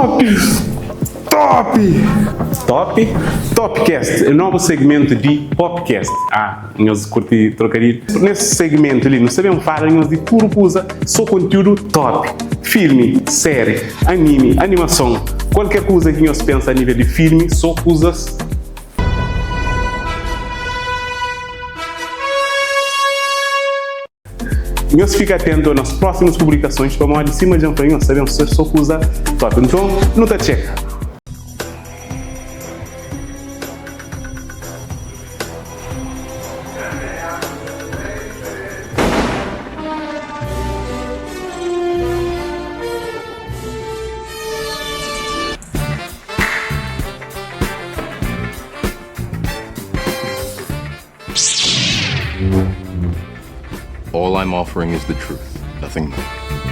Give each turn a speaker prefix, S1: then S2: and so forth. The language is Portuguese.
S1: Top! Top! Top? Topcast, o novo segmento de podcast. Nós curti trocadilho. Nesse segmento ali, nós sabemos falar de puro coisa, só conteúdo top. Filme, série, anime, animação, qualquer coisa que nós pensa a nível de filme, só coisas. Nós fica atento nas próximas publicações para uma de cima de amanhã, sabemos se só coisa top. Então, não tá checa.
S2: All I'm offering is the truth, nothing more.